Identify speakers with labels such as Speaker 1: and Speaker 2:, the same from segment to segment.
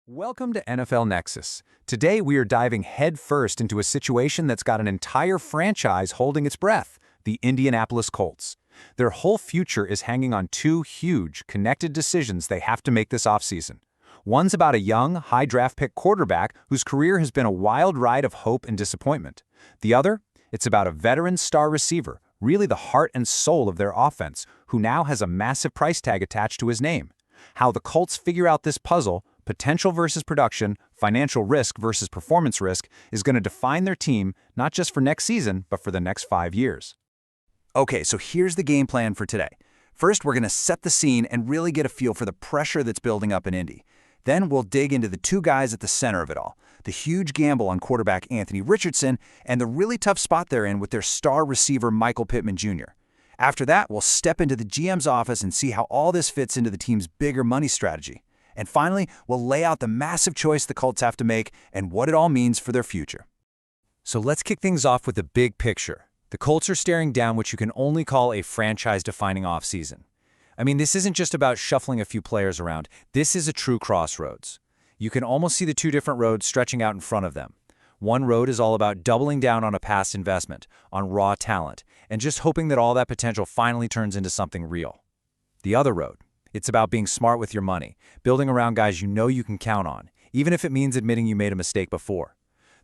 Speaker 1: Welcome to NFL Nexus. Today we are diving headfirst into a situation that's got an entire franchise holding its breath, the Indianapolis Colts. Their whole future is hanging on two huge, connected decisions they have to make this offseason. One's about a young, high draft pick quarterback whose career has been a wild ride of hope and disappointment. The other? It's about a veteran star receiver, really the heart and soul of their offense, who now has a massive price tag attached to his name. How the Colts figure out this puzzle, potential versus production, financial risk versus performance risk, is going to define their team not just for next season, but for the next 5 years. Okay, so here's the game plan for today. First, we're going to set the scene and really get a feel for the pressure that's building up in Indy. Then we'll dig into the two guys at the center of it all, the huge gamble on quarterback Anthony Richardson and the really tough spot they're in with their star receiver Michael Pittman Jr. After that, we'll step into the GM's office and see how all this fits into the team's bigger money strategy. And finally, we'll lay out the massive choice the Colts have to make and what it all means for their future. So let's kick things off with the big picture. The Colts are staring down what you can only call a franchise-defining offseason. I mean, this isn't just about shuffling a few players around. This is a true crossroads. You can almost see the two different roads stretching out in front of them. One road is all about doubling down on a past investment, on raw talent, and just hoping that all that potential finally turns into something real. The other road, it's about being smart with your money, building around guys you know you can count on, even if it means admitting you made a mistake before.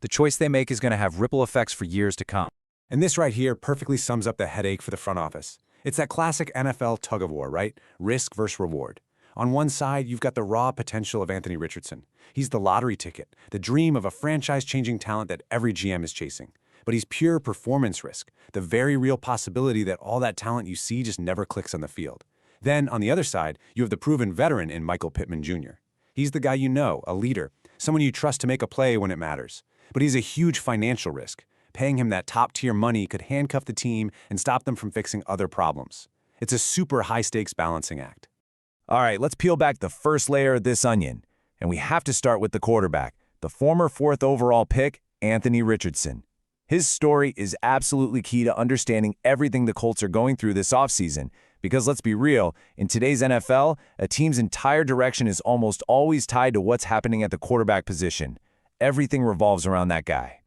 Speaker 1: The choice they make is going to have ripple effects for years to come.
Speaker 2: And this right here perfectly sums up the headache for the front office. It's that classic NFL tug-of-war, right? Risk versus reward. On one side, you've got the raw potential of Anthony Richardson. He's the lottery ticket, the dream of a franchise-changing talent that every GM is chasing. But he's pure performance risk, the very real possibility that all that talent you see just never clicks on the field. Then, on the other side, you have the proven veteran in Michael Pittman Jr. He's the guy you know, a leader, someone you trust to make a play when it matters. But he's a huge financial risk. Paying him that top-tier money could handcuff the team and stop them from fixing other problems. It's a super high-stakes balancing act.
Speaker 3: All right, let's peel back the first layer of this onion. And we have to start with the quarterback, the former 4th overall pick, Anthony Richardson. His story is absolutely key to understanding everything the Colts are going through this offseason. Because let's be real, in today's NFL, a team's entire direction is almost always tied to what's happening at the quarterback position. Everything revolves around that guy.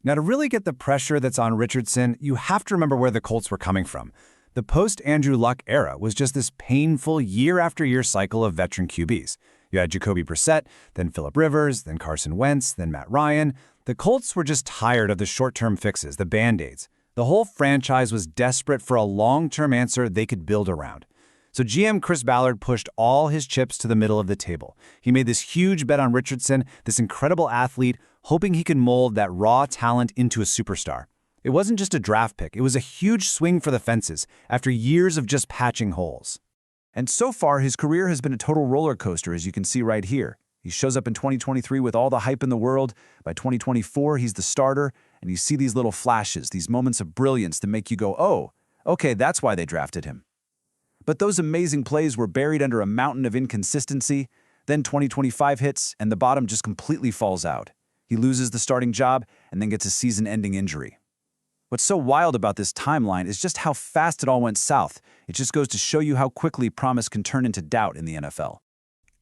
Speaker 1: Now, to really get the pressure that's on Richardson, you have to remember where the Colts were coming from. The post-Andrew Luck era was just this painful year-after-year cycle of veteran QBs. You had Jacoby Brissett, then Phillip Rivers, then Carson Wentz, then Matt Ryan. The Colts were just tired of the short-term fixes, the Band-Aids. The whole franchise was desperate for a long-term answer they could build around. So GM Chris Ballard pushed all his chips to the middle of the table. He made this huge bet on Richardson, this incredible athlete, hoping he could mold that raw talent into a superstar. It wasn't just a draft pick. It was a huge swing for the fences after years of just patching holes. And so far, his career has been a total roller coaster, as you can see right here. He shows up in 2023 with all the hype in the world. By 2024, he's the starter, and you see these little flashes, these moments of brilliance that make you go, oh, okay, that's why they drafted him. But those amazing plays were buried under a mountain of inconsistency. Then 2025 hits, and the bottom just completely falls out. He loses the starting job and then gets a season-ending injury. What's so wild about this timeline is just how fast it all went south. It just goes to show you how quickly promise can turn into doubt in the NFL.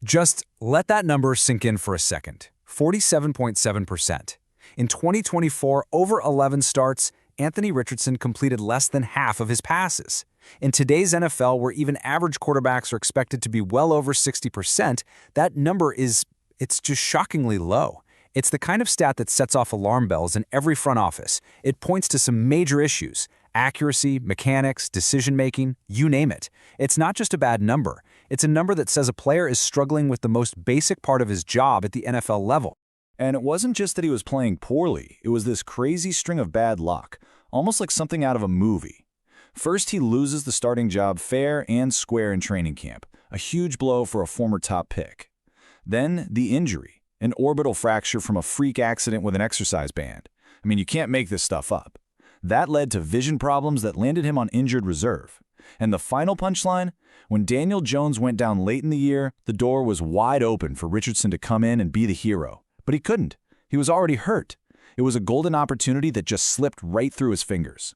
Speaker 4: Just let that number sink in for a second. 47.7%. In 2024, over 11 starts, Anthony Richardson completed less than half of his passes. In today's NFL, where even average quarterbacks are expected to be well over 60%, that number it's just shockingly low. It's the kind of stat that sets off alarm bells in every front office. It points to some major issues: accuracy, mechanics, decision-making, you name it. It's not just a bad number. It's a number that says a player is struggling with the most basic part of his job at the NFL level.
Speaker 3: And it wasn't just that he was playing poorly. It was this crazy string of bad luck, almost like something out of a movie. First, he loses the starting job fair and square in training camp, a huge blow for a former top pick. Then, the injury, an orbital fracture from a freak accident with an exercise band. I mean, you can't make this stuff up. That led to vision problems that landed him on injured reserve. And the final punchline? When Daniel Jones went down late in the year, the door was wide open for Richardson to come in and be the hero. But he couldn't. He was already hurt. It was a golden opportunity that just slipped right through his fingers.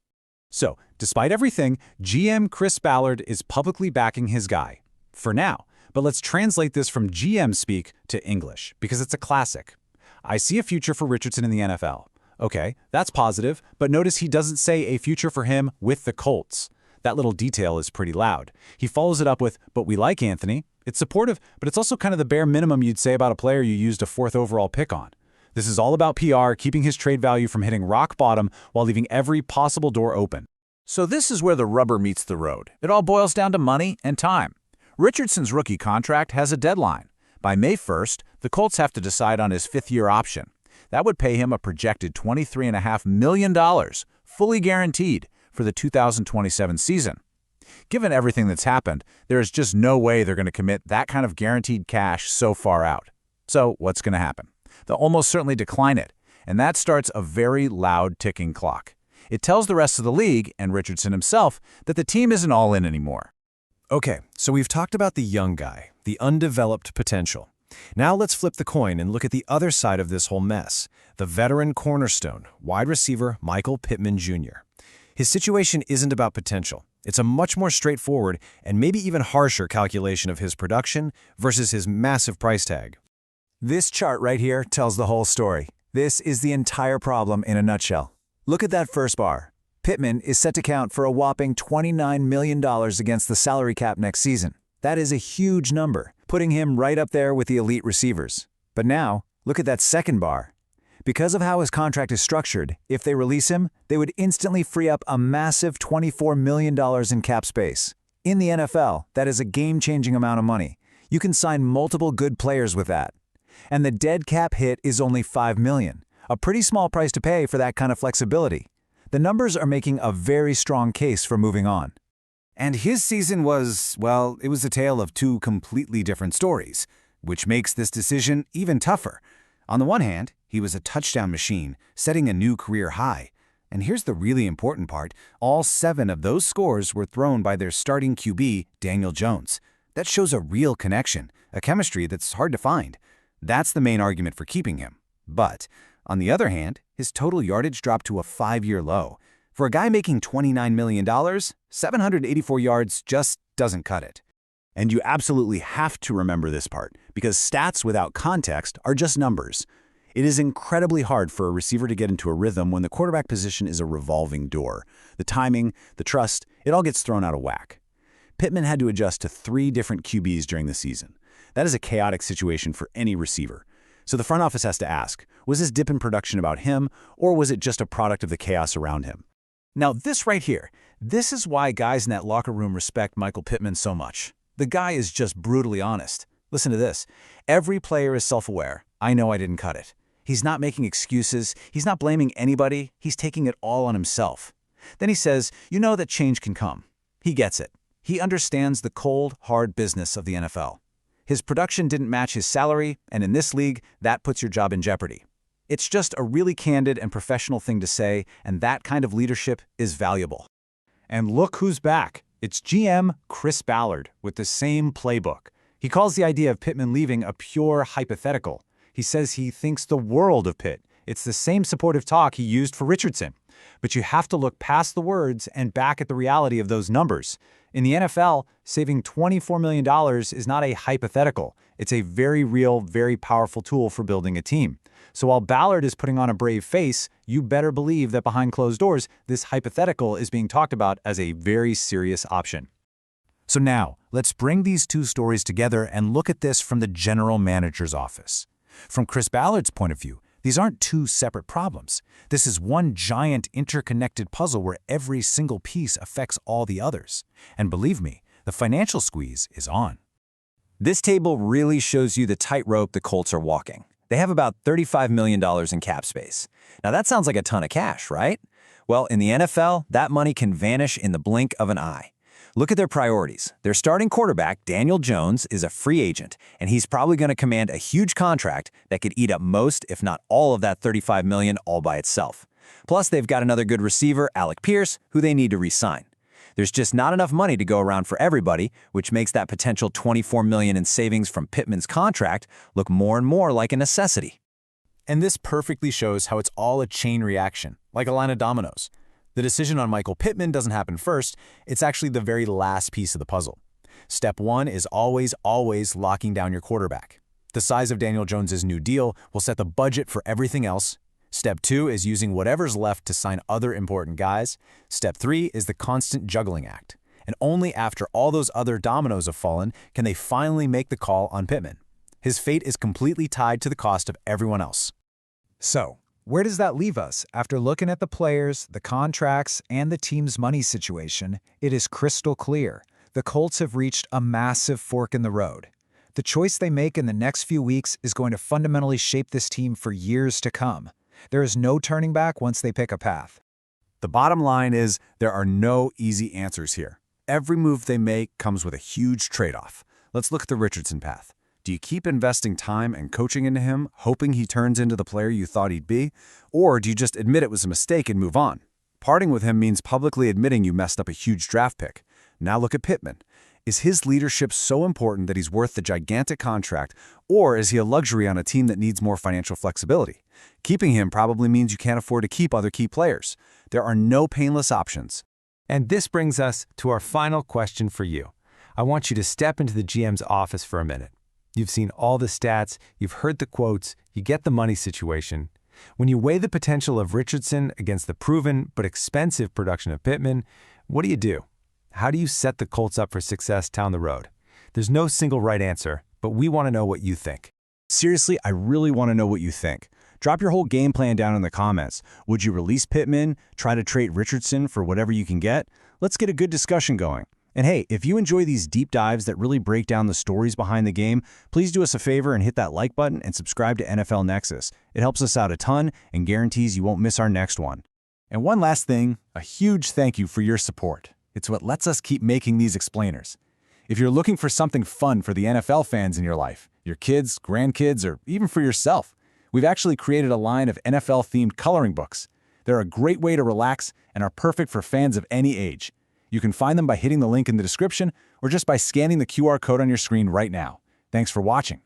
Speaker 1: So, despite everything, GM Chris Ballard is publicly backing his guy. For now. But let's translate this from GM speak to English, because it's a classic. I see a future for Richardson in the NFL. Okay, that's positive, but notice he doesn't say a future for him with the Colts. That little detail is pretty loud. He follows it up with, but we like Anthony. It's supportive, but it's also kind of the bare minimum you'd say about a player you used a 4th overall pick on. This is all about PR, keeping his trade value from hitting rock bottom while leaving every possible door open.
Speaker 5: So this is where the rubber meets the road. It all boils down to money and time. Richardson's rookie contract has a deadline. By May 1st, the Colts have to decide on his 5th-year option. That would pay him a projected $23.5 million, fully guaranteed, for the 2027 season. Given everything that's happened, there is just no way they're going to commit that kind of guaranteed cash so far out. So what's going to happen? They'll almost certainly decline it, and that starts a very loud ticking clock. It tells the rest of the league, and Richardson himself, that the team isn't all in anymore.
Speaker 2: Okay, so we've talked about the young guy, the undeveloped potential. Now let's flip the coin and look at the other side of this whole mess, the veteran cornerstone, wide receiver Michael Pittman Jr. His situation isn't about potential. It's a much more straightforward and maybe even harsher calculation of his production versus his massive price tag.
Speaker 1: This chart right here tells the whole story. This is the entire problem in a nutshell. Look at that first bar. Pittman is set to count for a whopping $29 million against the salary cap next season. That is a huge number, putting him right up there with the elite receivers. But now, look at that second bar. Because of how his contract is structured, if they release him, they would instantly free up a massive $24 million in cap space. In the NFL, that is a game-changing amount of money. You can sign multiple good players with that. And the dead cap hit is only $5 million, a pretty small price to pay for that kind of flexibility. The numbers are making a very strong case for moving on.
Speaker 5: And his season was, well, it was a tale of two completely different stories, which makes this decision even tougher. On the one hand, he was a touchdown machine, setting a new career high. And here's the really important part, all 7 of those scores were thrown by their starting QB, Daniel Jones. That shows a real connection, a chemistry that's hard to find. That's the main argument for keeping him. But, on the other hand, his total yardage dropped to a 5-year low. For a guy making $29 million, 784 yards just doesn't cut it.
Speaker 1: And you absolutely have to remember this part, because stats without context are just numbers. It is incredibly hard for a receiver to get into a rhythm when the quarterback position is a revolving door. The timing, the trust, it all gets thrown out of whack. Pittman had to adjust to 3 different QBs during the season. That is a chaotic situation for any receiver. So the front office has to ask, was this dip in production about him, or was it just a product of the chaos around him? Now this right here, this is why guys in that locker room respect Michael Pittman so much. The guy is just brutally honest. Listen to this. Every player is self-aware. I know I didn't cut it. He's not making excuses. He's not blaming anybody. He's taking it all on himself. Then he says, you know that change can come. He gets it. He understands the cold, hard business of the NFL. His production didn't match his salary, and in this league, that puts your job in jeopardy. It's just a really candid and professional thing to say, and that kind of leadership is valuable. And look who's back. It's GM Chris Ballard with the same playbook. He calls the idea of Pittman leaving a pure hypothetical. He says he thinks the world of Pitt. It's the same supportive talk he used for Richardson. But you have to look past the words and back at the reality of those numbers. In the NFL, saving $24 million is not a hypothetical. It's a very real, very powerful tool for building a team. So while Ballard is putting on a brave face, you better believe that behind closed doors, this hypothetical is being talked about as a very serious option. So now, let's bring these 2 stories together and look at this from the general manager's office. From Chris Ballard's point of view, these aren't 2 separate problems. This is one giant interconnected puzzle where every single piece affects all the others. And believe me, the financial squeeze is on.
Speaker 5: This table really shows you the tightrope the Colts are walking. They have about $35 million in cap space. Now that sounds like a ton of cash, right? Well, in the NFL, that money can vanish in the blink of an eye. Look at their priorities. Their starting quarterback, Daniel Jones, is a free agent, and he's probably going to command a huge contract that could eat up most, if not all of that $35 million all by itself. Plus, they've got another good receiver, Alec Pierce, who they need to re-sign. There's just not enough money to go around for everybody, which makes that potential $24 million in savings from Pittman's contract look more and more like a necessity.
Speaker 1: And this perfectly shows how it's all a chain reaction, like a line of dominoes. The decision on Michael Pittman doesn't happen first, it's actually the very last piece of the puzzle. Step 1 is always locking down your quarterback. The size of Daniel Jones's new deal will set the budget for everything else. Step 2 is using whatever's left to sign other important guys. Step 3 is the constant juggling act. And only after all those other dominoes have fallen can they finally make the call on Pittman. His fate is completely tied to the cost of everyone else.
Speaker 6: So, where does that leave us? After looking at the players, the contracts, and the team's money situation, it is crystal clear. The Colts have reached a massive fork in the road. The choice they make in the next few weeks is going to fundamentally shape this team for years to come. There is no turning back once they pick a path.
Speaker 1: The bottom line is there are no easy answers here. Every move they make comes with a huge trade-off. Let's look at the Richardson path. Do you keep investing time and coaching into him, hoping he turns into the player you thought he'd be? Or do you just admit it was a mistake and move on? Parting with him means publicly admitting you messed up a huge draft pick. Now look at Pittman. Is his leadership so important that he's worth the gigantic contract, or is he a luxury on a team that needs more financial flexibility? Keeping him probably means you can't afford to keep other key players. There are no painless options.
Speaker 4: And this brings us to our final question for you. I want you to step into the GM's office for a minute. You've seen all the stats, you've heard the quotes, you get the money situation. When you weigh the potential of Richardson against the proven but expensive production of Pittman, what do? How do you set the Colts up for success down the road? There's no single right answer, but we want to know what you think.
Speaker 3: Seriously, I really want to know what you think. Drop your whole game plan down in the comments. Would you release Pittman, try to trade Richardson for whatever you can get? Let's get a good discussion going. And hey, if you enjoy these deep dives that really break down the stories behind the game, please do us a favor and hit that like button and subscribe to NFL Nexus. It helps us out a ton and guarantees you won't miss our next one.
Speaker 1: And one last thing, a huge thank you for your support. It's what lets us keep making these explainers. If you're looking for something fun for the NFL fans in your life, your kids, grandkids, or even for yourself, we've actually created a line of NFL-themed coloring books. They're a great way to relax and are perfect for fans of any age. You can find them by hitting the link in the description or just by scanning the QR code on your screen right now. Thanks for watching.